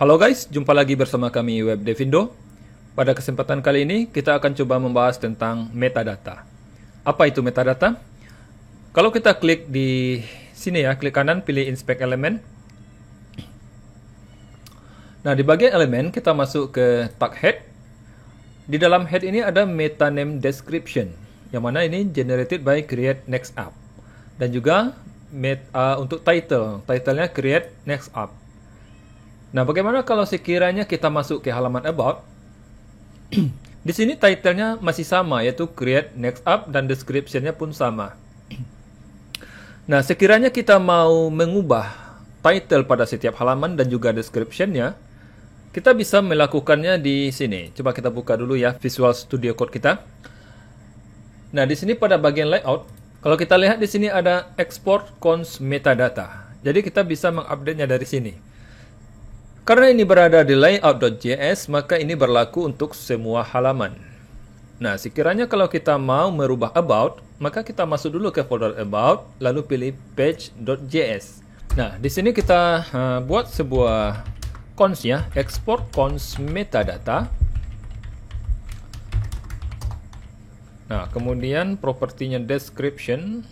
Halo guys, jumpa lagi bersama kami Web Devindo. Pada kesempatan kali ini kita akan coba membahas tentang metadata. Apa itu metadata? Kalau kita klik di sini ya, klik kanan pilih Inspect Element. Nah, di bagian elemen kita masuk ke tag head. Di dalam head ini ada meta name description, yang mana ini generated by create next app. Dan juga untuk title-nya create next app. Nah, bagaimana kalau sekiranya kita masuk ke halaman about? Di sini title-nya masih sama, yaitu create next app, dan description-nya pun sama. Nah, sekiranya kita mau mengubah title pada setiap halaman dan juga description-nya, kita bisa melakukannya di sini. Coba kita buka dulu ya Visual Studio Code kita. Nah, di sini pada bagian layout, kalau kita lihat di sini ada export cons metadata. Jadi kita bisa mengupdate-nya dari sini. Karena ini berada di layout.js, maka ini berlaku untuk semua halaman. Nah, sekiranya kalau kita mau merubah about, maka kita masuk dulu ke folder about, lalu pilih page.js. Nah, di sini kita buat sebuah cons ya, export cons metadata. Nah, kemudian propertinya description.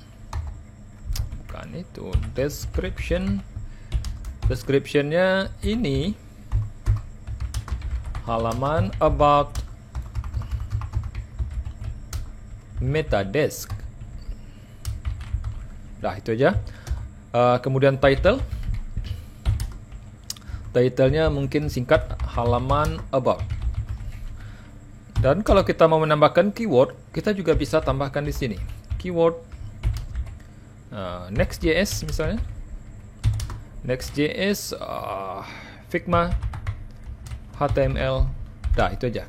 Bukan itu, description. Description-nya ini halaman about metadesk. Dah, itu aja. Kemudian title. Title-nya mungkin singkat halaman about. Dan kalau kita mau menambahkan keyword, kita juga bisa tambahkan di sini. Keyword Next.js misalnya. Next.js, Figma, HTML, dah itu aja.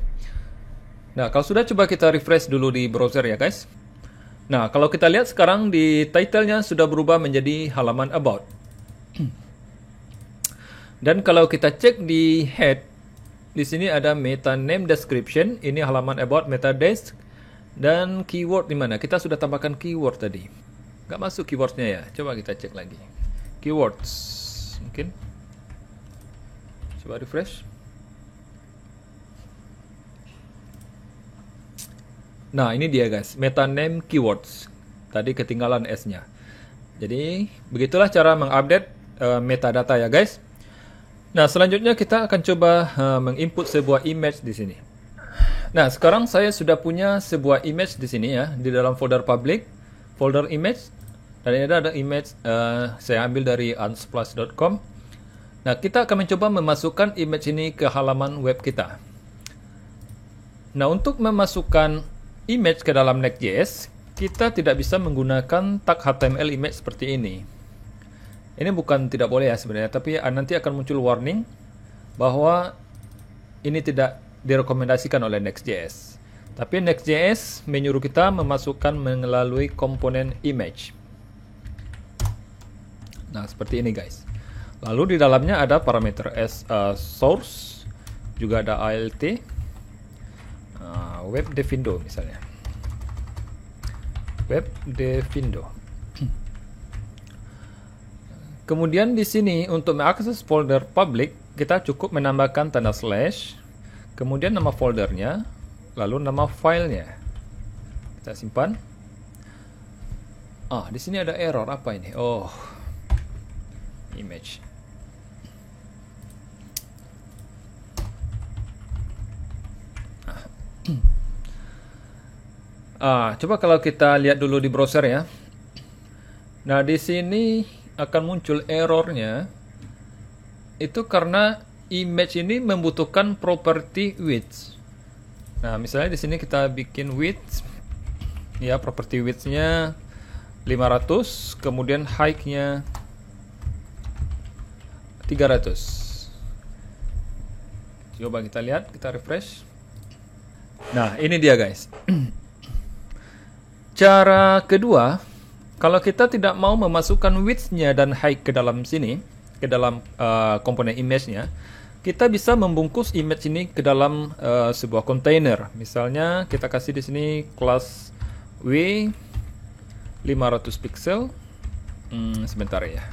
Nah, kalau sudah, coba kita refresh dulu di browser ya guys. Nah, kalau kita lihat sekarang di title-nya sudah berubah menjadi halaman about. Dan kalau kita cek di head, di sini ada meta name description, ini halaman about metadesk, dan keyword di mana? Kita sudah tambahkan keyword tadi. Nggak masuk keywordnya ya. Coba kita cek lagi. Keywords mungkin. Coba refresh. Nah, ini dia guys, meta name keywords. Tadi ketinggalan S-nya. Jadi, begitulah cara mengupdate metadata ya guys. Nah, selanjutnya kita akan coba menginput sebuah image di sini. Nah, sekarang saya sudah punya sebuah image di sini ya, di dalam folder public, folder image. Dan ini ada image saya ambil dari unsplash.com. Nah, kita akan mencoba memasukkan image ini ke halaman web kita. Nah, untuk memasukkan image ke dalam Next.js, kita tidak bisa menggunakan tag HTML image seperti ini. Ini bukan tidak boleh ya sebenarnya, tapi nanti akan muncul warning bahwa ini tidak direkomendasikan oleh Next.js. Tapi Next.js menyuruh kita memasukkan melalui komponen image. Nah, seperti ini guys. Lalu di dalamnya ada parameter source, juga ada alt, Web Devindo misalnya. Web Devindo. Kemudian di sini untuk mengakses folder public, kita cukup menambahkan tanda slash, kemudian nama foldernya, lalu nama filenya. Kita simpan. Di sini ada error apa ini? Oh, image. Coba kalau kita lihat dulu di browser ya. Nah, di sini akan muncul errornya. Itu karena image ini membutuhkan property width. Nah, misalnya di sini kita bikin width. Ya, property width-nya 500, kemudian height-nya 300. Coba kita lihat, kita refresh. Nah, ini dia guys. Cara kedua, kalau kita tidak mau memasukkan width-nya dan height ke dalam sini, ke dalam komponen image-nya, kita bisa membungkus image ini ke dalam sebuah container. Misalnya kita kasih di sini kelas W 500 pixel. Sebentar ya.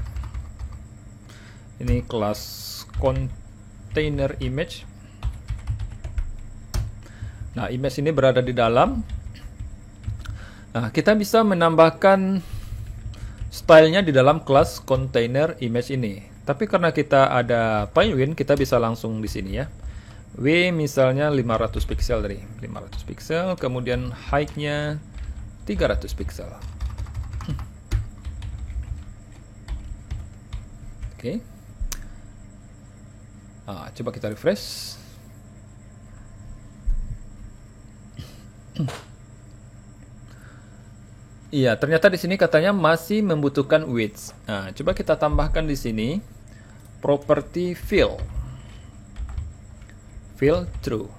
Ini kelas container container image. Nah, image ini berada di dalam. Nah, kita bisa menambahkan stylenya di dalam kelas container image ini. Tapi karena kita ada Tailwind, kita bisa langsung di sini ya. W misalnya 500 pixel tadi, 500 pixel, kemudian height-nya 300 pixel. Oke. Coba kita refresh. Iya, ternyata di sini katanya masih membutuhkan width. Nah, coba kita tambahkan di sini property fill. Fill true.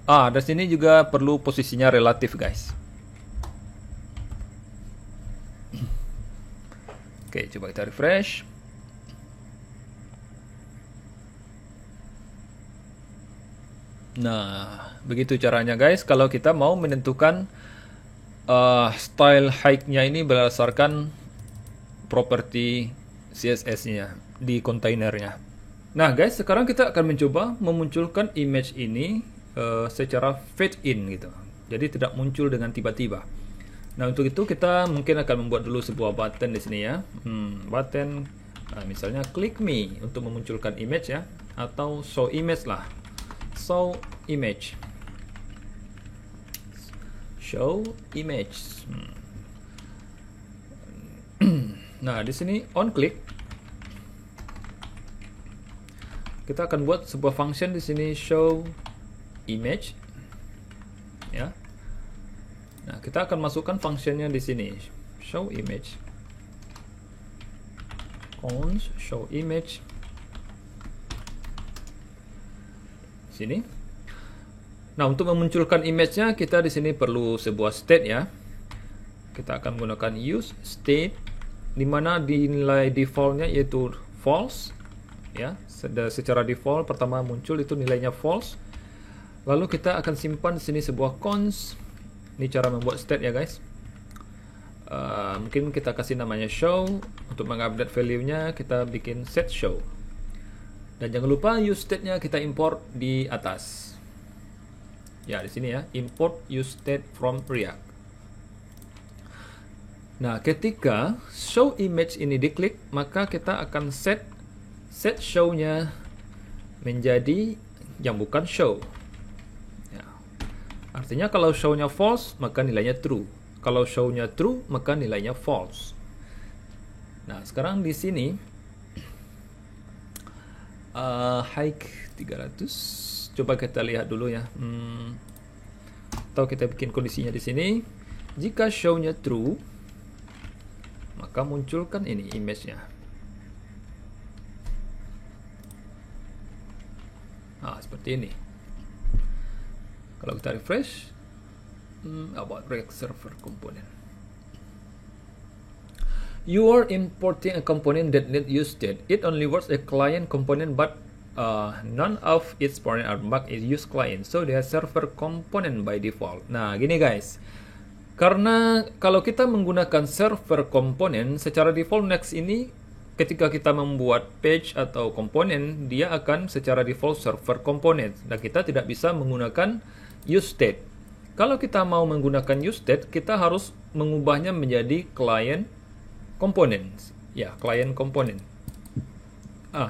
Di sini juga perlu posisinya relatif, guys. Oke, coba kita refresh. Nah, begitu caranya, guys. Kalau kita mau menentukan style height-nya ini berdasarkan properti CSS-nya di kontainernya. Nah, guys, sekarang kita akan mencoba memunculkan image ini secara fade in gitu. Jadi tidak muncul dengan tiba-tiba. Nah, untuk itu kita mungkin akan membuat dulu sebuah button di sini ya. Button, misalnya click me untuk memunculkan image ya, atau show image lah. Show image. Show image. Nah, di sini on click. Kita akan buat sebuah function di sini show image. Ya. Nah, kita akan masukkan functionnya di sini show image. Cons show image. Sini. Nah, untuk memunculkan image-nya kita di sini perlu sebuah state ya. Kita akan menggunakan use state di mana nilai default-nya yaitu false ya. Secara default pertama muncul itu nilainya false. Lalu kita akan simpan di sini sebuah cons. Ini cara membuat state ya, guys. Mungkin kita kasih namanya show. Untuk mengupdate value-nya kita bikin set show. Dan jangan lupa use state-nya kita import di atas. Ya, di sini ya, import use state from React. Nah, ketika show image ini diklik, maka kita akan set show-nya menjadi yang bukan show. Ya. Artinya kalau show-nya false, maka nilainya true. Kalau show-nya true, maka nilainya false. Nah, sekarang di sini height 300. Coba kita lihat dulu ya. Atau kita bikin kondisinya di sini. Jika show-nya true, maka munculkan ini image-nya. Seperti ini. Kalau kita refresh, about React Server component. You are importing a component that need use state. It only works a client component, but none of its parent are marked as use client. So they are server component by default. Nah, gini guys. Karena kalau kita menggunakan server component, secara default Next ini ketika kita membuat page atau komponen, dia akan secara default server component. Dan kita tidak bisa menggunakan use state. Kalau kita mau menggunakan use state, kita harus mengubahnya menjadi client components. Ya, client component.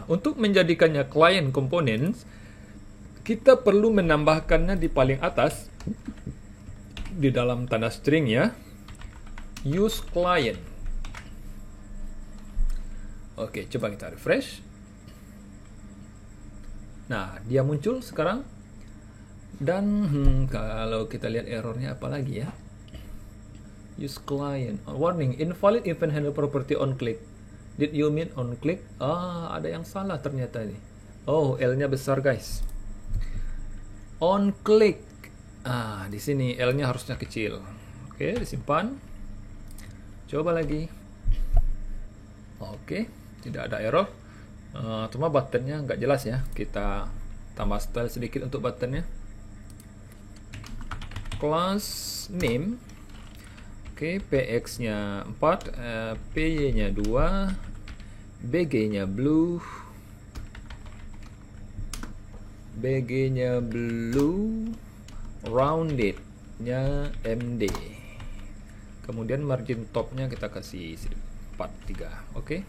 Untuk menjadikannya client components, kita perlu menambahkannya di paling atas di dalam tanda string ya. Use client. Oke, coba kita refresh. Nah, dia muncul sekarang. Dan kalau kita lihat errornya apa lagi ya? Use client. Warning, invalid event handler property on click. Did you mean on click? Ada yang salah ternyata ini. Oh, L-nya besar guys. On click. Di sini L-nya harusnya kecil. Oke, disimpan. Coba lagi. Oke, tidak ada error. Cuma buttonnya nggak jelas ya. Kita tambah style sedikit untuk buttonnya. Class name. Oke, PX-nya 4, PY-nya 2, BG-nya blue, BG-nya blue, rounded-nya MD. Kemudian margin top-nya kita kasih 43. Oke.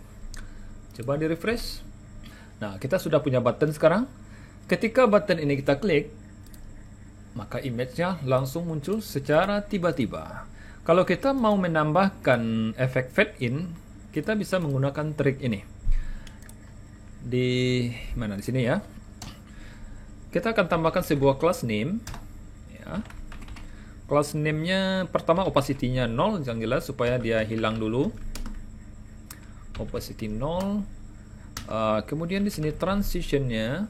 Coba di refresh. Nah, kita sudah punya button sekarang. Ketika button ini kita klik, maka image-nya langsung muncul secara tiba-tiba. Kalau kita mau menambahkan efek fade in, kita bisa menggunakan trik ini. Di mana? Di sini ya. Kita akan tambahkan sebuah class name. Ya. Class name-nya pertama opacity-nya 0 yang jelas supaya dia hilang dulu. Opacity 0. Kemudian di sini transition-nya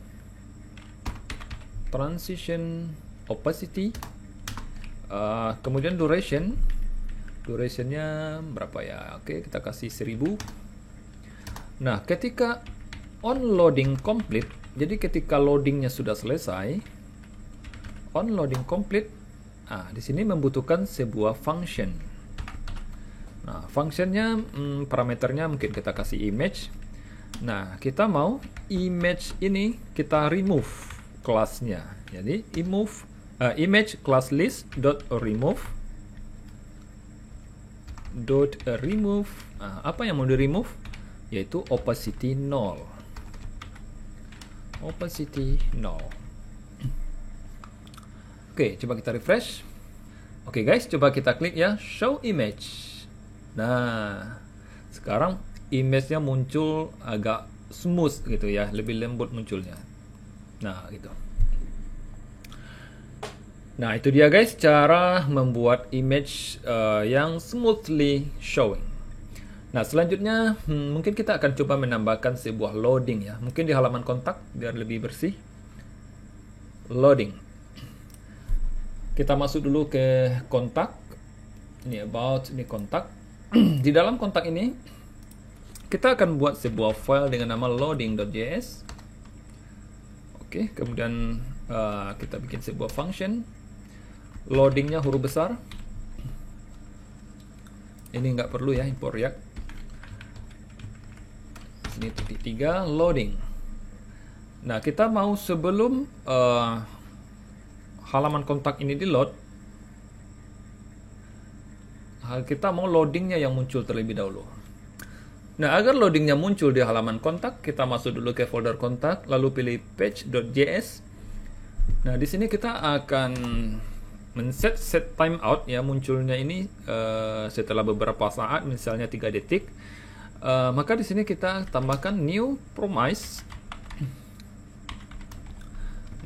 transition opacity. Kemudian duration-nya berapa ya? Oke, kita kasih 1000. Nah, ketika on loading complete, jadi ketika loadingnya sudah selesai, on loading complete, di sini membutuhkan sebuah function. Nah, functionnya parameternya mungkin kita kasih image. Nah, kita mau image ini kita remove kelasnya. Jadi image class list dot remove apa yang mau di remove, yaitu opacity 0. Opacity 0. Oke, coba kita refresh. Oke guys, coba kita klik ya, show image. Nah, sekarang image-nya muncul agak smooth gitu ya, lebih lembut munculnya. Nah, gitu. Nah, itu dia guys, cara membuat image yang smoothly showing. Nah, selanjutnya mungkin kita akan coba menambahkan sebuah loading ya. Mungkin di halaman kontak biar lebih bersih. Loading. Kita masuk dulu ke kontak. Ini about, ini kontak. Di dalam kontak ini kita akan buat sebuah file dengan nama loading.js. Oke, kemudian kita bikin sebuah function. Loadingnya huruf besar. Ini nggak perlu ya, import React. Sini titik 3, loading. Nah, kita mau sebelum halaman kontak ini di load, kita mau loadingnya yang muncul terlebih dahulu. Nah, agar loadingnya muncul di halaman kontak, kita masuk dulu ke folder kontak, lalu pilih page.js. Nah, di sini kita akan set timeout ya, munculnya ini setelah beberapa saat, misalnya 3 detik. Maka di sini kita tambahkan new promise.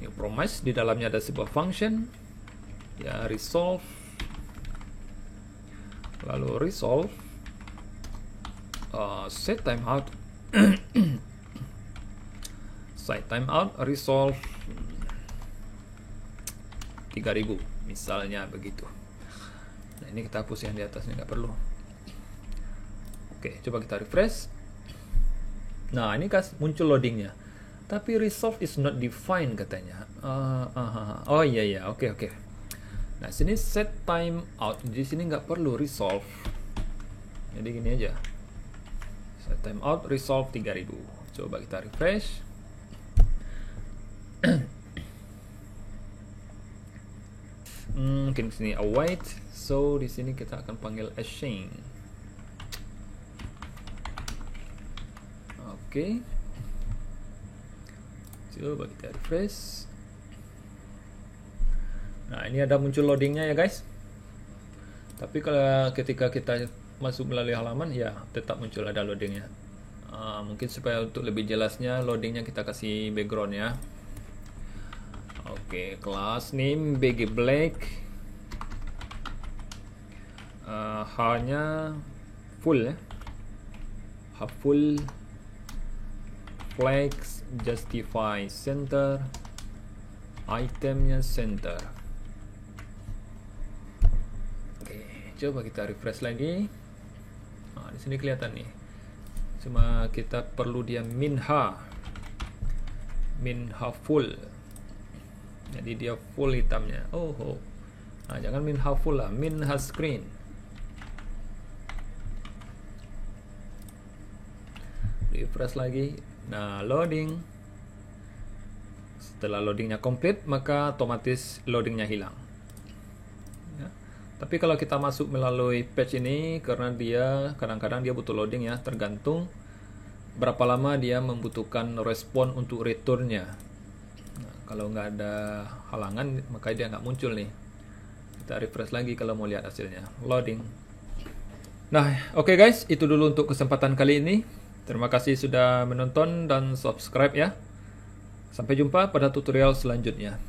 New promise, di dalamnya ada sebuah function ya, resolve, lalu resolve set timeout set timeout resolve 3000 misalnya begitu. Nah, ini kita hapus yang di atasnya, nggak perlu. Oke, coba kita refresh. Nah, ini muncul loadingnya, tapi resolve is not defined katanya. Oh iya, oke. Nah, sini set timeout, di sini nggak perlu resolve. Jadi gini aja, set timeout resolve 3000. Coba kita refresh. Mungkin sini await. So di sini kita akan panggil async. Oke. Coba kita refresh. Nah, ini ada muncul loadingnya ya guys. Tapi kalau ketika kita masuk melalui halaman, ya tetap muncul ada loadingnya. Mungkin supaya untuk lebih jelasnya loadingnya kita kasih background ya. Oke, class name BG Black. H-nya full ya. H full. Flex, justify center, itemnya center. Oke, coba kita refresh lagi. Nah, di sini kelihatan nih. Cuma kita perlu dia min H full. Jadi dia full hitamnya. Nah, jangan min H full lah, min H screen. Refresh lagi. Nah, loading. Setelah loadingnya komplit, maka otomatis loadingnya hilang. Ya. Tapi kalau kita masuk melalui patch ini, karena dia kadang-kadang dia butuh loading ya, tergantung berapa lama dia membutuhkan respon untuk returnnya. Nah, kalau nggak ada halangan, maka dia nggak muncul nih. Kita refresh lagi kalau mau lihat hasilnya. Loading. Nah, oke guys, itu dulu untuk kesempatan kali ini. Terima kasih sudah menonton dan subscribe ya. Sampai jumpa pada tutorial selanjutnya.